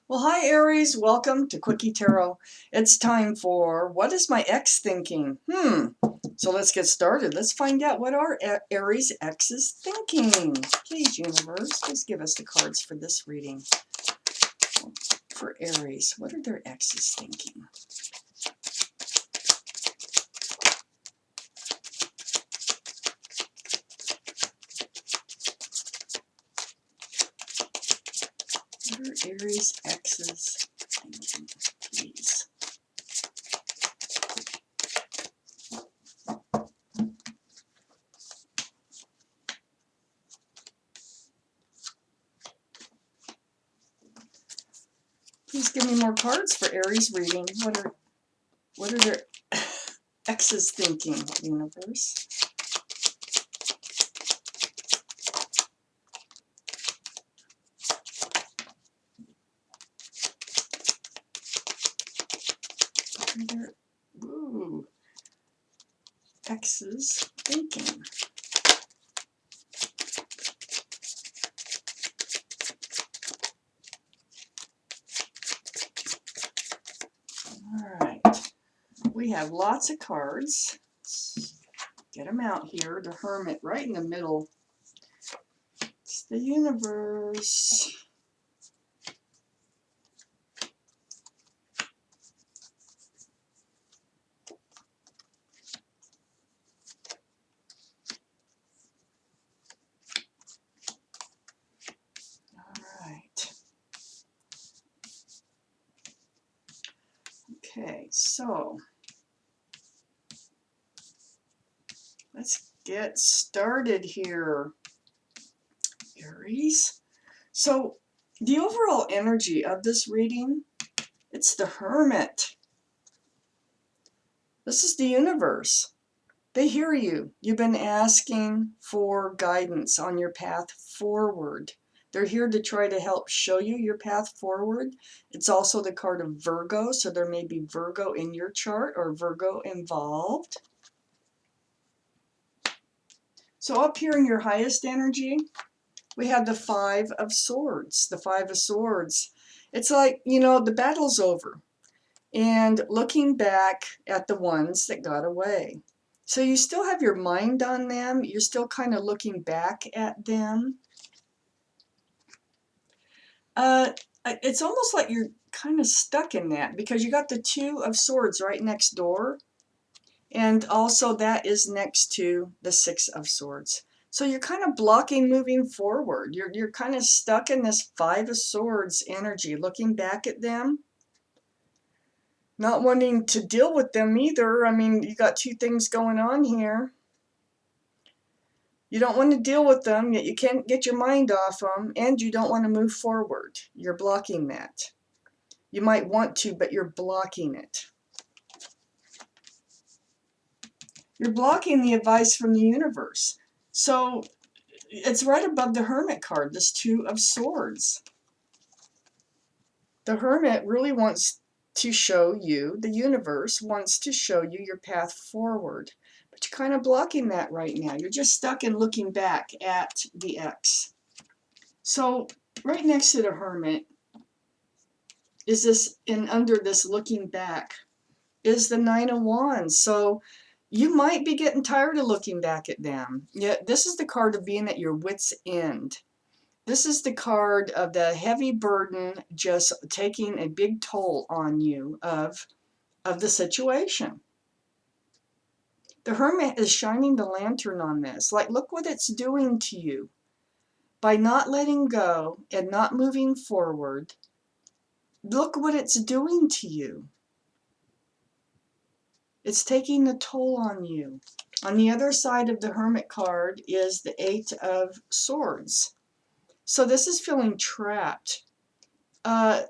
Well, hi Aries, welcome to Quickie Tarot. It's time for What is my ex thinking? So let's get started. Let's find out what our Aries ex is thinking. Please, universe, please give us the cards for this reading. For Aries, what are their exes thinking? What are Aries exes thinking, please? Please give me more cards for Aries reading. What are their exes thinking, universe? What are their exes thinking? Alright, we have lots of cards. Let's get them out here. The Hermit right in the middle. It's the universe. Alright. Okay, so let's get started here, Aries. So the overall energy of this reading, it's the Hermit. This is the universe. They hear you. You've been asking for guidance on your path forward. They're here to try to help show you your path forward. It's also the card of Virgo, so there may be Virgo in your chart or Virgo involved. So up here in your highest energy, we have the Five of Swords. The Five of Swords. It's like, the battle's over. And looking back at the ones that got away. So you still have your mind on them. You're still kind of looking back at them. It's almost like you're kind of stuck in that because you got the Two of Swords right next door. And also that is next to the Six of Swords. So you're kind of blocking moving forward. You're kind of stuck in this Five of Swords energy, looking back at them. Not wanting to deal with them either. I mean, you got two things going on here. You don't want to deal with them, yet you can't get your mind off them, and you don't want to move forward. You're blocking that. You might want to, but you're blocking it. You're blocking the advice from the universe. So it's right above the Hermit card, this Two of Swords. The Hermit really wants to show you, the universe wants to show you your path forward. But you're kind of blocking that right now. You're just stuck in looking back at the ex. So right next to the Hermit is this, and under this looking back, is the Nine of Wands. So you might be getting tired of looking back at them. Yet this is the card of being at your wit's end. This is the card of the heavy burden just taking a big toll on you of the situation. The Hermit is shining the lantern on this. Like, look what it's doing to you. By not letting go and not moving forward, look what it's doing to you. It's taking a toll on you. On the other side of the Hermit card is the Eight of Swords. So this is feeling trapped. And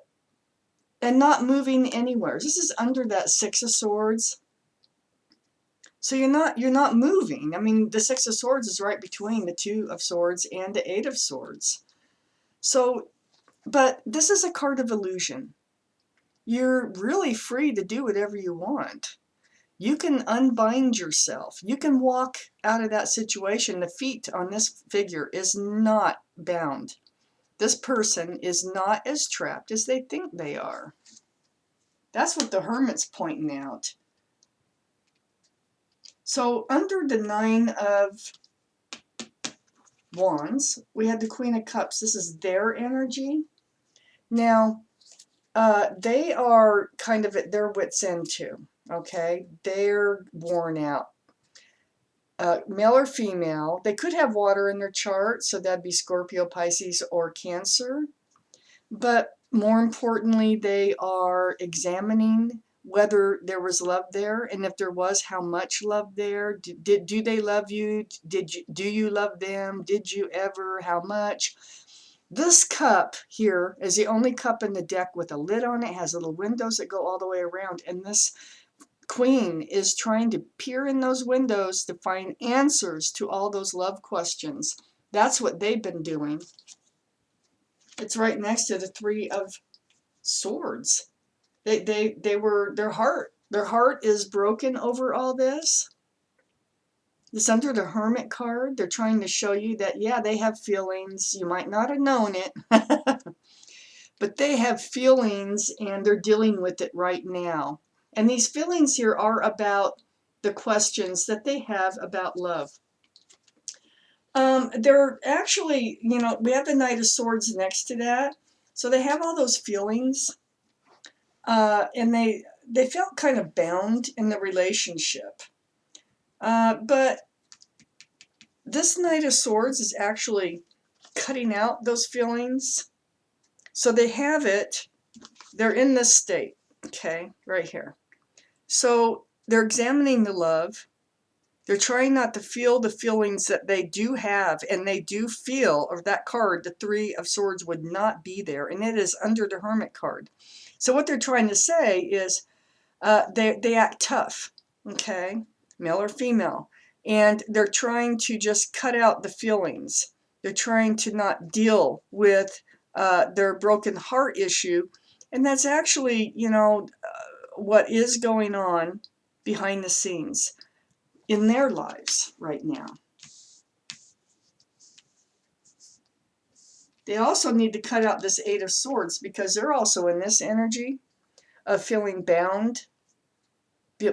not moving anywhere. This is under that Six of Swords. So you're not moving. I mean, the Six of Swords is right between the Two of Swords and the Eight of Swords. So, but this is a card of illusion. You're really free to do whatever you want. You can unbind yourself. You can walk out of that situation. The feet on this figure is not bound. this person is not as trapped as they think they are. That's what the Hermit's pointing out. So under the Nine of Wands, we had the Queen of Cups. This is their energy. Now, they are kind of at their wits' end too, okay? They're worn out. Male or female, they could have water in their chart, so that'd be Scorpio, Pisces, or Cancer. But more importantly, they are examining whether there was love there, and if there was, how much love there. Do they love you? Do you love them? Did you ever? How much? This cup here is the only cup in the deck with a lid on it. It has little windows that go all the way around, and this Queen is trying to peer in those windows to find answers to all those love questions. That's what they've been doing. It's right next to the Three of Swords. They were, their heart is broken over all this. It's under the Hermit card. They're trying to show you that, yeah, they have feelings. You might not have known it, but they have feelings and they're dealing with it right now. And these feelings here are about the questions that they have about love. They're actually, you know, we have the Knight of Swords next to that. So they have all those feelings. And they felt kind of bound in the relationship. But this Knight of Swords is actually cutting out those feelings. So they have it, they're in this state, okay, right here. So they're examining the love. They're trying not to feel the feelings that they do have, and they do feel, or that card, the Three of Swords, would not be there, and it is under the Hermit card. So what they're trying to say is they act tough, okay, male or female, and they're trying to just cut out the feelings. They're trying to not deal with their broken heart issue, and that's actually, you know, what is going on behind the scenes in their lives right now. They also need to cut out this Eight of Swords because they're also in this energy of feeling bound,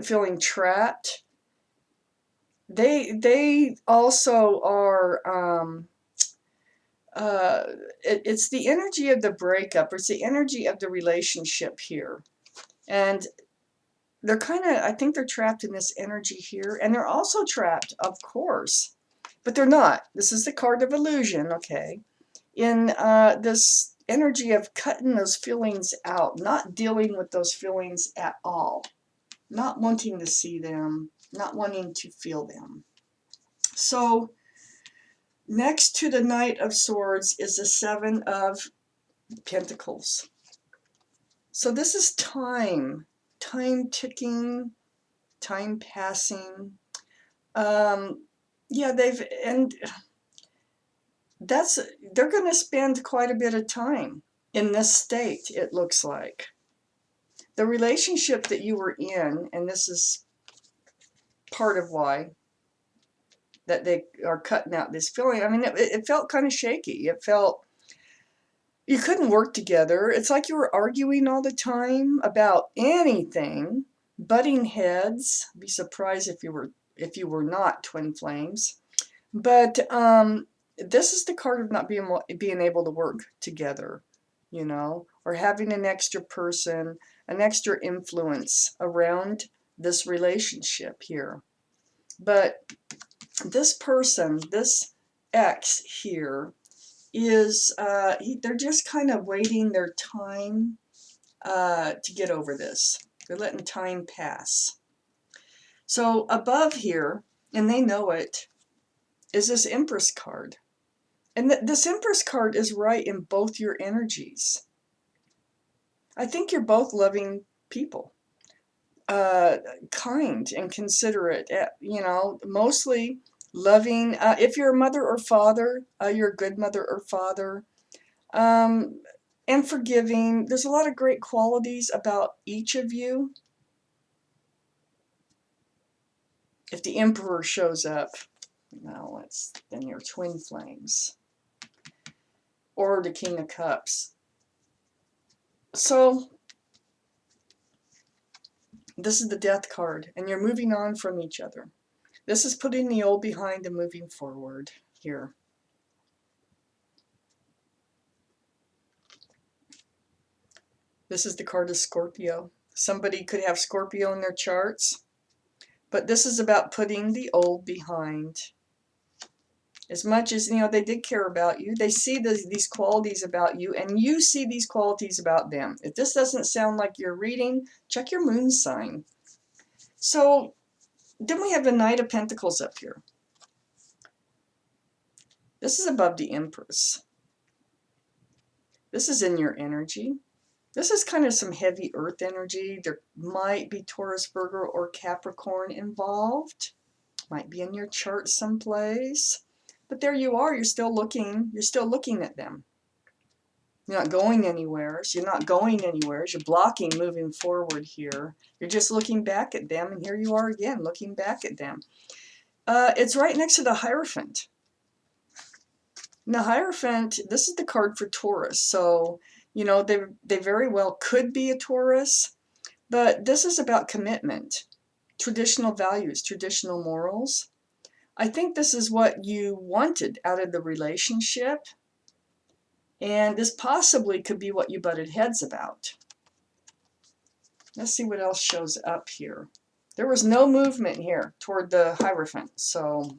feeling trapped. They also are, it's the energy of the breakup, or it's the energy of the relationship here. And they're kind of, I think they're trapped in this energy here. And they're also trapped, of course, but they're not. This is the card of illusion, okay, in this energy of cutting those feelings out, not dealing with those feelings at all, not wanting to see them, not wanting to feel them. So next to the Knight of Swords is the Seven of Pentacles. So this is time ticking, time passing. Yeah, they're going to spend quite a bit of time in this state, it looks like. The relationship that you were in, and this is part of why that they are cutting out this feeling. I mean, it felt kind of shaky. It felt, you couldn't work together. It's like you were arguing all the time about anything, butting heads. I'd be surprised if you were not twin flames. But this is the card of not being able to work together, you know, or having an extra person, an extra influence around this relationship here. But this person, this X here, is they're just kind of waiting their time to get over this. They're letting time pass. So above here, and they know it, is this Empress card. And this Empress card is right in both your energies. I think you're both loving people. Kind and considerate, you know, mostly loving. If you're a mother or father, you're a good mother or father. And forgiving. There's a lot of great qualities about each of you. If the Emperor shows up, well, then you're twin flames. or the King of Cups. So this is the Death card, and you're moving on from each other. This is putting the old behind and moving forward here. This is the card of Scorpio. Somebody could have Scorpio in their charts, but this is about putting the old behind. As much as, you know, they did care about you, they see these qualities about you, and you see these qualities about them. If this doesn't sound like your reading, check your moon sign. So then we have the Knight of Pentacles up here. This is above the Empress. This is in your energy. This is kind of some heavy earth energy. There might be Taurus, Virgo, or Capricorn involved. Might be in your chart someplace. But there you are. You're still looking at them. You're not going anywhere. So you're not going anywhere. You're blocking moving forward here. You're just looking back at them, and here you are again, looking back at them. It's right next to the Hierophant. And the Hierophant, this is the card for Taurus. So, you know, they very well could be a Taurus, but this is about commitment, traditional values, traditional morals. I think this is what you wanted out of the relationship, and this possibly could be what you butted heads about. Let's see what else shows up here. There was no movement here toward the Hierophant, so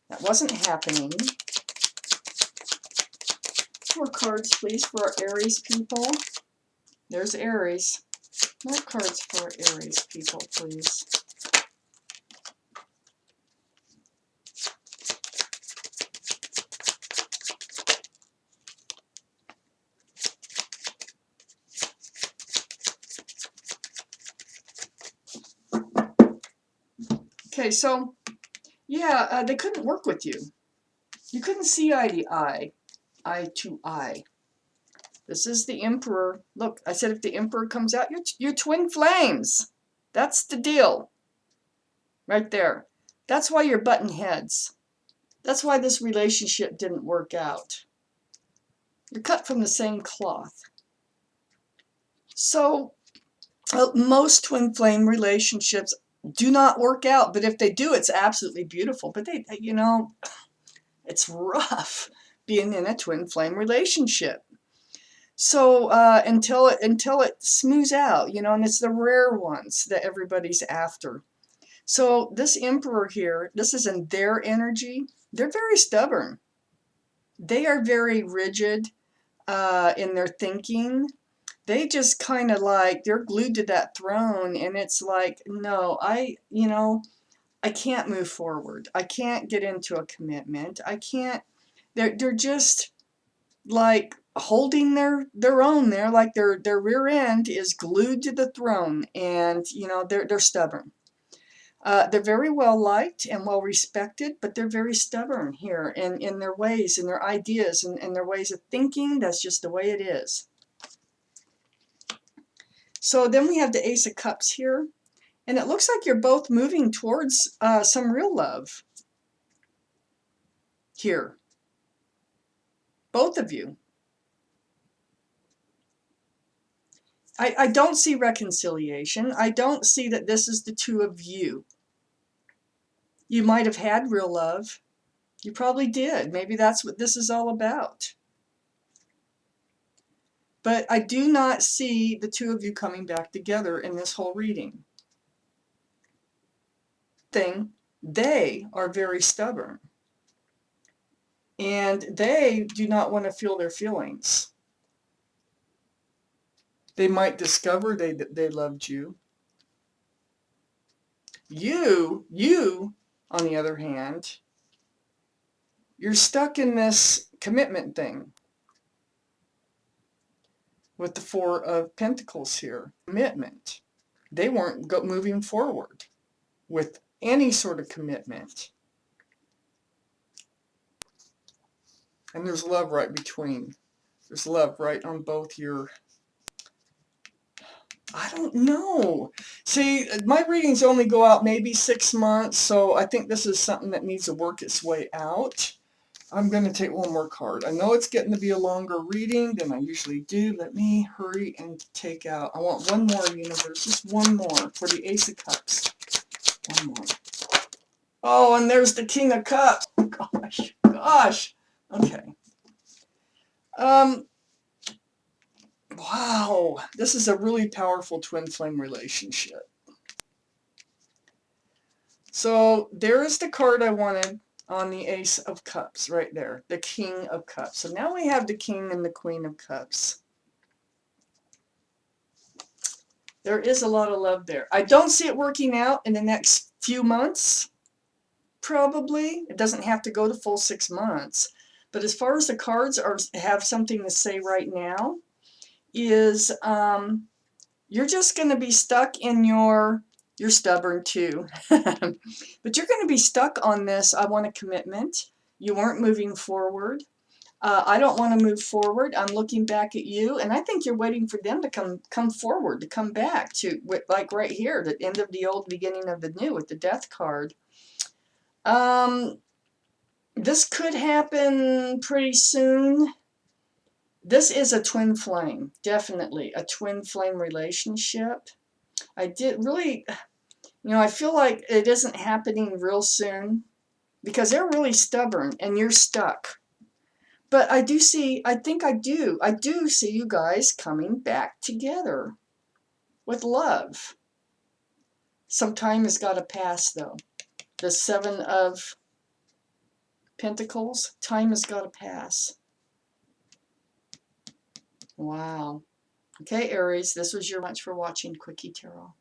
that wasn't happening. More cards, please, for our Aries people. There's Aries. More cards for our Aries people, please. Okay, so, yeah, they couldn't work with you. You couldn't see eye to eye, eye to eye. This is the Emperor. Look, I said if the Emperor comes out, you're twin flames. That's the deal. Right there. That's why you're butting heads. That's why this relationship didn't work out. You're cut from the same cloth. So, most twin flame relationships do not work out, but if they do, it's absolutely beautiful. But they, you know, it's rough being in a twin flame relationship. So until it smooths out, you know, and it's the rare ones that everybody's after. So this Emperor here, this is in their energy. They're very stubborn. They are very rigid in their thinking. They just kind of like, they're glued to that throne, and it's like, no, I can't move forward. I can't get into a commitment. I can't, they're just like holding their own there, like their rear end is glued to the throne, and you know, they're stubborn. They're very well liked and well respected, but they're very stubborn here in their ways and their ideas and their ways of thinking. That's just the way it is. So then we have the Ace of Cups here, and it looks like you're both moving towards some real love here. Both of you. I don't see reconciliation. I don't see that this is the two of you. You might have had real love. You probably did. Maybe that's what this is all about. But I do not see the two of you coming back together in this whole reading. They are very stubborn. And they do not want to feel their feelings. They might discover they loved you. You, on the other hand, you're stuck in this commitment thing with the Four of Pentacles here. Commitment. They weren't moving forward with any sort of commitment. And there's love right between. There's love right on both your... I don't know. See, my readings only go out maybe 6 months, so I think this is something that needs to work its way out. I'm going to take one more card. I know it's getting to be a longer reading than I usually do. Let me hurry and take out. I want one more, universe. Just one more for the Ace of Cups. One more. Oh, and there's the King of Cups. Gosh, gosh. Okay. Wow. This is a really powerful twin flame relationship. So there is the card I wanted on the Ace of Cups right there, the King of Cups. So now we have the King and the Queen of Cups. There is a lot of love there. I don't see it working out in the next few months, probably. It doesn't have to go the full 6 months. But as far as the cards have something to say right now, is you're just going to be stuck in you're stubborn too, but you're going to be stuck on this. I want a commitment. You weren't moving forward. I don't want to move forward. I'm looking back at you, and I think you're waiting for them to come forward, to come back to, like right here, the end of the old, beginning of the new with the Death card. This could happen pretty soon. This is a twin flame, definitely a twin flame relationship. I did really, I feel like it isn't happening real soon because they're really stubborn and you're stuck. But I do see, I do see you guys coming back together with love. Some time has got to pass, though. The Seven of Pentacles, time has got to pass. Wow. Okay, Aries, this was your much for watching Quickie Tarot.